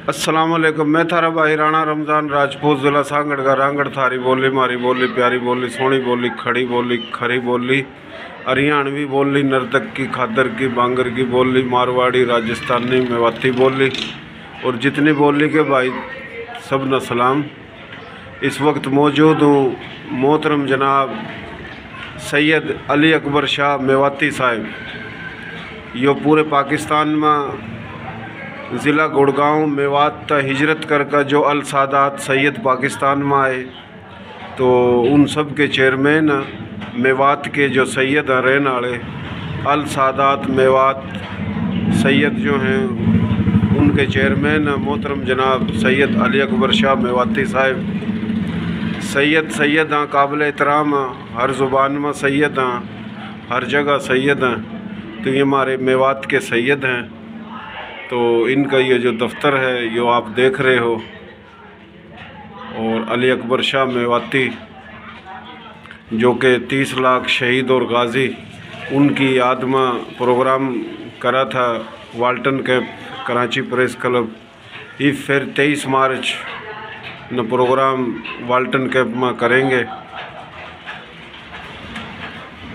अस्सलाम वालेकुम। मैं थारा भाई राणा रमज़ान राजपूत, ज़िला सांगड़ का रांगड़। थारी बोली मारी बोली, प्यारी बोली, सोहनी बोली, खड़ी बोली, खरी बोली, हरियाणवी बोली, नर्तक की, खादर की, बांगर की बोली, मारवाड़ी, राजस्थानी, मेवाती बोली और जितनी बोली के भाई सब न सलाम। इस वक्त मौजूद हूँ मोहतरम जनाब सैयद अली अकबर शाह मेवाती साहिब। यो पूरे पाकिस्तान में ज़िला गुड़गांव मेवात त हिजरत कर जो अल सादात सैयद पाकिस्तान में आए, तो उन सब के चेयरमैन मेवात के जो सैयद हैं रहने वाले अल सादात मेवात सैयद जो हैं उनके चेयरमैन मोहतरम जनाब सैयद अली अकबर शाह मेवाती साहिब। सैयद हाँ, काबिल एहतराम, हर ज़ुबान में सैयद हैं, हर जगह सैयद हैं। तो ये हमारे मेवात के सैयद हैं। तो इनका ये जो दफ्तर है यो आप देख रहे हो। और अली अकबर शाह मेवाती जो कि 30 लाख शहीद और गाज़ी, उनकी याद में प्रोग्राम करा था Walton camp Karachi press club. ये फिर 23 मार्च न प्रोग्राम वाल्टन कैंप में करेंगे।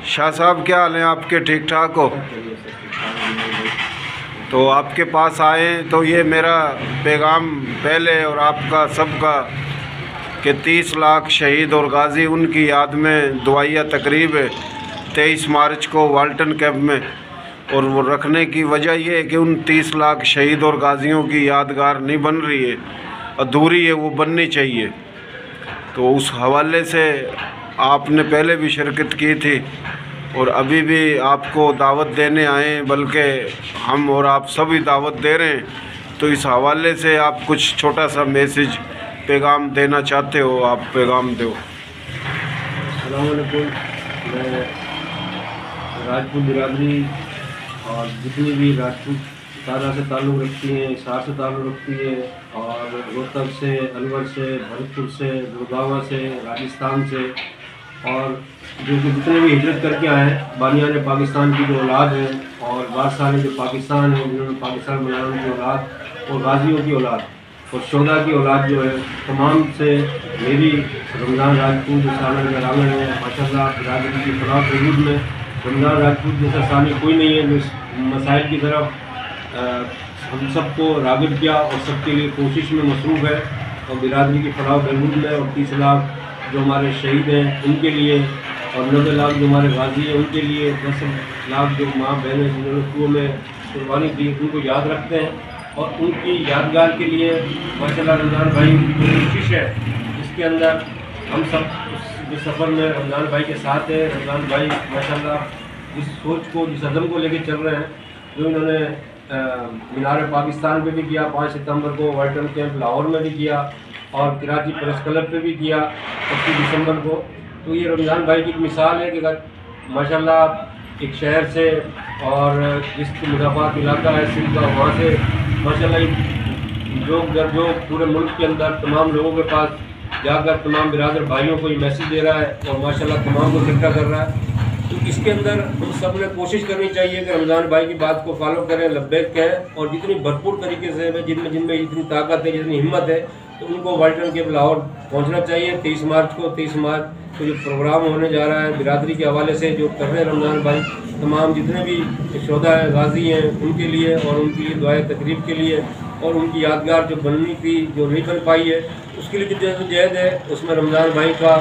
शाह साहब क्या हाल है आपके? ठीक ठाक हो? तो आपके पास आए तो ये मेरा पैगाम पहले और आपका सबका कि 30 लाख शहीद और गाज़ी, उनकी याद में दुआया तकरीब है 23 मार्च को वाल्टन कैंप में। और वो रखने की वजह ये है कि उन 30 लाख शहीद और गाज़ियों की यादगार नहीं बन रही है, अधूरी है, वो बननी चाहिए। तो उस हवाले से आपने पहले भी शिरकत की थी और अभी भी आपको दावत देने आए, बल्कि हम और आप सभी दावत दे रहे हैं। तो इस हवाले से आप कुछ छोटा सा मैसेज पैगाम देना चाहते हो, आप पैगाम दो। अस्सलाम वालेकुम। मैं राजपूत बिरादरी और जितनी भी राजपूत तारा से ताल्लुक़ रखती हैं, हिसार से ताल्लुक़ रखती है, और रोहतक से, अलवर से, भरतपुर से, गुड़गांव से, राजस्थान से, और जो कि जितने भी हिजरत करके आए हैं, बानियान पाकिस्तान की जो औलाद है और बादशाह ने जो पाकिस्तान है, जिन्होंने पाकिस्तान बनाया, उनकी औलाद और गाजियों की औलाद और शोधा की औलाद जो है, तमाम से मेरी रमज़ान राजपूत साना का रांगड़ है माशाल्लाह। बिरादरी की फलाह वजूद में रमज़ान राजपूत जैसा सानी कोई नहीं है जो इस मसाइल की तरफ हम सबको राग़िब किया और सबके लिए कोशिश में मसरूफ़ है। और बिरादरी की फलाह बहबूद में और 30 लाख जो हमारे शहीद हैं उनके लिए, और 90 लाख जो हमारे गाज़ी हैं उनके लिए, 10 लाख जो माँ बहनें जिन्होंने कुओं में कुर्बानी दी, उनको याद रखते हैं। और उनकी यादगार के लिए माशाल्लाह रमज़ान भाई की जो कोशिश है, इसके अंदर हम सब इस सफ़र में रमज़ान भाई के साथ हैं। रमज़ान भाई माशाल्लाह जिस सोच को, जिस अज़म को लेके चल रहे हैं, जो इन्होंने मीनार पाकिस्तान पे भी किया, 5 सितंबर को वाल्टन कैंप लाहौर में भी किया, और कराची प्रेस क्लब पे भी किया 25 दिसंबर को। तो ये रमज़ान भाई की एक मिसाल है कि अगर माशाल्लाह एक शहर से और जिस मुज़ाफ़ात इलाका है सिंध का, वहाँ से माशाल्लाह जो पूरे मुल्क के अंदर तमाम लोगों के पास जाकर तमाम बिरादर भाइयों को ये मैसेज दे रहा है और माशाल्लाह तमाम को इकट्ठा कर रहा है। तो इसके अंदर हम सब ने कोशिश करनी चाहिए कि रमज़ान भाई की बात को फॉलो करें, लब्बैक कहें, और जितनी भरपूर तरीके से जिनमें इतनी ताकत है, जितनी हिम्मत है, तो उनको वाल्टन कैंप लाहौर पहुंचना चाहिए 23 मार्च को। 23 मार्च को जो प्रोग्राम होने जा रहा है बिरादरी के हवाले से जो कर रहे हैं रमज़ान भाई, तमाम जितने भी शोधा है, गाज़ी हैं, उनके लिए और उनकी लिए दुआए तकरीब के लिए, और उनकी यादगार जो बननी थी, जो नहीं बन पाई है, उसके लिए जो जद्दोजहद है, उसमें रमज़ान भाई का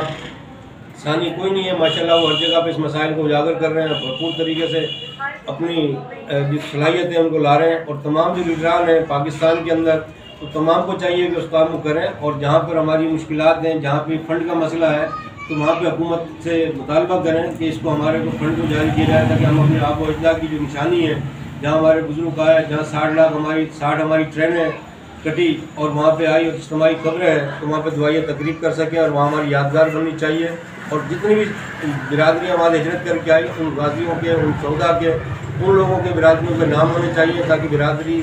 सानी कोई नहीं है माशाल्लाह। वो हर जगह पे इस मसाइल को उजागर कर रहे हैं, भरपूर तरीके से अपनी जो सलाहियत है उनको ला रहे हैं। और तमाम जो लीडरान हैं पाकिस्तान के अंदर, तो तमाम को चाहिए कि उस काम को करें। और जहाँ पर हमारी मुश्किलात हैं, जहाँ पे फंड का मसला है, तो वहाँ पे हुकूमत से मुतालबा करें कि इसको हमारे को फंड को जारी किया जाए, ताकि हम अपने आबो अजदा की जो निशानी है, जहाँ हमारे बुजुर्ग आए, जहाँ 60 हमारी ट्रेनें कटी और वहाँ पे आई और इज्तिमाई कब्रें हैं, तो वहाँ पे दुआया तकरीब कर सकें और वहाँ हमारी यादगार बननी चाहिए। और जितनी भी बिरादरी हमारे हिजरत करके आई, उन गाजियों के, उन सौदा के, उन लोगों के बिरादरियों के नाम होने चाहिए, ताकि बिरादरी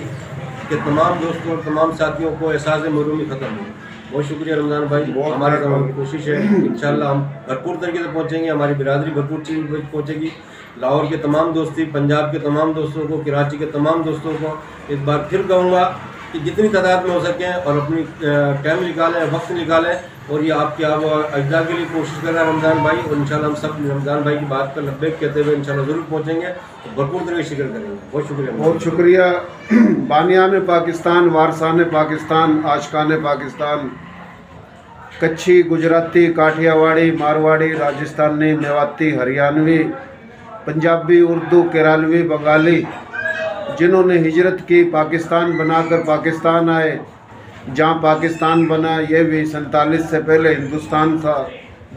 के तमाम दोस्तों और तमाम साथियों को एहसास महरूमी ख़त्म हो। बहुत शुक्रिया रमज़ान भाई, हमारी तमाम कोशिश है इंशाअल्लाह हम भरपूर तरीके से पहुँचेंगे, हमारी बिरादरी भरपूर चीज़ पहुँचेगी। लाहौर के तमाम दोस्ती, पंजाब के तमाम दोस्तों को, कराची के तमाम दोस्तों को एक बार फिर कहूँगा कि जितनी तादाद में हो सके और अपनी टाइम निकालें, वक्त निकालें, और ये आपके आप अजदा के लिए कोशिश कर रहे हैं रमज़ान भाई, और इंशाल्लाह हम सब रमज़ान भाई की बात पर लब्बैक कहते हुए इंशाल्लाह ज़रूर पहुँचेंगे और भरपूर तरह शिक्र करेंगे। बहुत शुक्रिया। बहुत शुक्रिया। बानियान पाकिस्तान, वारसान पाकिस्तान, आशकान पाकिस्तान, कच्छी, गुजराती, काठियावाड़ी, मारवाड़ी, राजस्थानी, मेवाती, हरियाणवी, पंजाबी, उर्दू, केरलवी, बंगाली, जिन्होंने हिजरत की, पाकिस्तान बनाकर पाकिस्तान आए, जहाँ पाकिस्तान बना ये भी 47 से पहले हिंदुस्तान था,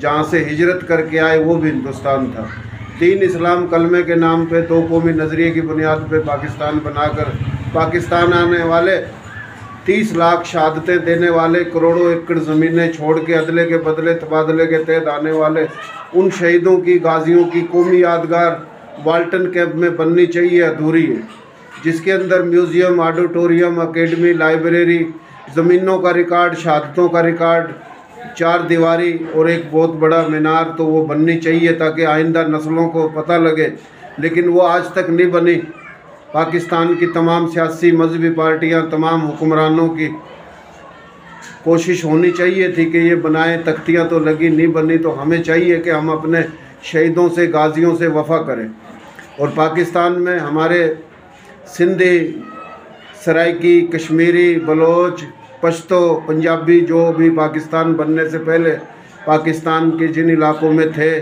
जहाँ से हिजरत करके आए वो भी हिंदुस्तान था। दीन इस्लाम कलमे के नाम पे दो कौमी नज़रिए की बुनियाद पे पाकिस्तान बनाकर पाकिस्तान आने वाले, 30 लाख शहादतें देने वाले, करोड़ों एकड़ ज़मीनें छोड़ के अदले के बदले तबादले के तहत आने वाले, उन शहीदों की, गाजियों की कौमी यादगार वाल्टन कैंप में बननी चाहिए, अधूरी है, जिसके अंदर म्यूज़ियम, ऑडिटोरियम, एकेडमी, लाइब्रेरी, ज़मीनों का रिकॉर्ड, शहादतों का रिकॉर्ड, 4 दीवारी और एक बहुत बड़ा मीनार, तो वो बननी चाहिए ताकि आइंदा नस्लों को पता लगे। लेकिन वो आज तक नहीं बनी। पाकिस्तान की तमाम सियासी मजहबी पार्टियां, तमाम हुक्मरानों की कोशिश होनी चाहिए थी कि ये बनाएं, तख्तियां तो लगी, नहीं बनी। तो हमें चाहिए कि हम अपने शहीदों से, गाजियों से वफ़ा करें। और पाकिस्तान में हमारे सिंधी, सराइकी, कश्मीरी, बलोच, पश्तो, पंजाबी जो भी पाकिस्तान बनने से पहले पाकिस्तान के जिन इलाकों में थे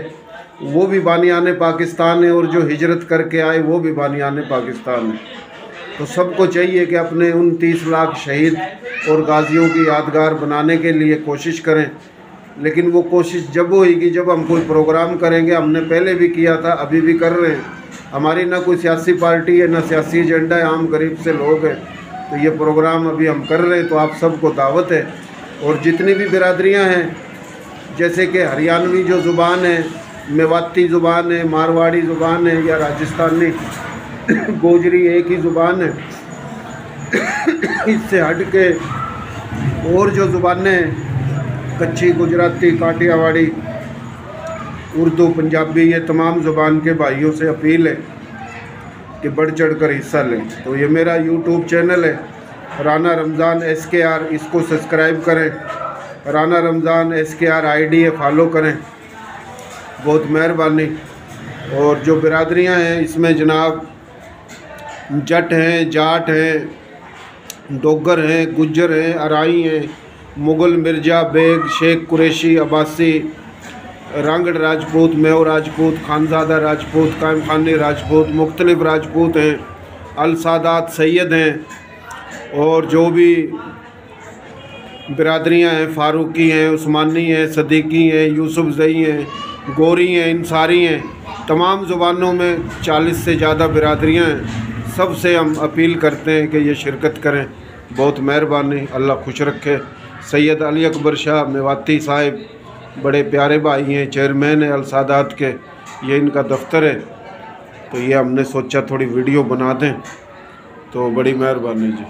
वो भी बानियाने पाकिस्तान है, और जो हिजरत करके आए वो भी बानियाने पाकिस्तान है। तो सबको चाहिए कि अपने उन 30 लाख शहीद और गाजियों की यादगार बनाने के लिए कोशिश करें। लेकिन वो कोशिश जब होगी जब हम कोई प्रोग्राम करेंगे। हमने पहले भी किया था, अभी भी कर रहे हैं। हमारी ना कोई सियासी पार्टी है, ना सियासी एजेंडा है, आम गरीब से लोग हैं। तो ये प्रोग्राम अभी हम कर रहे हैं, तो आप सबको दावत है। और जितनी भी बिरादरियां हैं, जैसे कि हरियाणवी जो ज़ुबान है, मेवाती ज़ुबान है, मारवाड़ी ज़ुबान है, या राजस्थानी गोजरी एक ही ज़ुबान है, इससे हट के और जो ज़ुबानें हैं, कच्छी, गुजराती, काठियावाड़ी, उर्दू, पंजाबी, ये तमाम ज़ुबान के भाइयों से अपील है कि बढ़ चढ़ कर हिस्सा लें। तो ये मेरा यूट्यूब चैनल है राना रमज़ान SKR, इसको सब्सक्राइब करें। राना रमज़ान SKR ID है, फॉलो करें, बहुत मेहरबानी। और जो बिरादरियां हैं इसमें जनाब जट हैं, जाट हैं, डोगर हैं, गुज्जर हैं, अराई हैं, मुग़ल, मिर्ज़ा, बेग, शेख, कुरैशी, अब्बासी, रांगड़ राजपूत, मेव राजपूत, खानज़ादा राजपूत, कायम खानी राजपूत, मुख्तलिफ राजपूत हैं, अल सादात सैयद हैं। और जो भी बिरादरियां हैं, फ़ारूकी हैं, उस्मानी हैं, सदीकी हैं, यूसुफ ज़ई हैं, गोरी हैं, इंसारी हैं, तमाम ज़ुबानों में 40 से ज़्यादा बिरादरियां हैं। सबसे हम अपील करते हैं कि ये शिरकत करें। बहुत मेहरबानी, अल्लाह खुश रखे। सैयद अली अकबर शाह मेवाती साहिब बड़े प्यारे भाई हैं, चेयरमैन है अल सादात के, ये इनका दफ्तर है। तो ये हमने सोचा थोड़ी वीडियो बना दें, तो बड़ी मेहरबानी जी।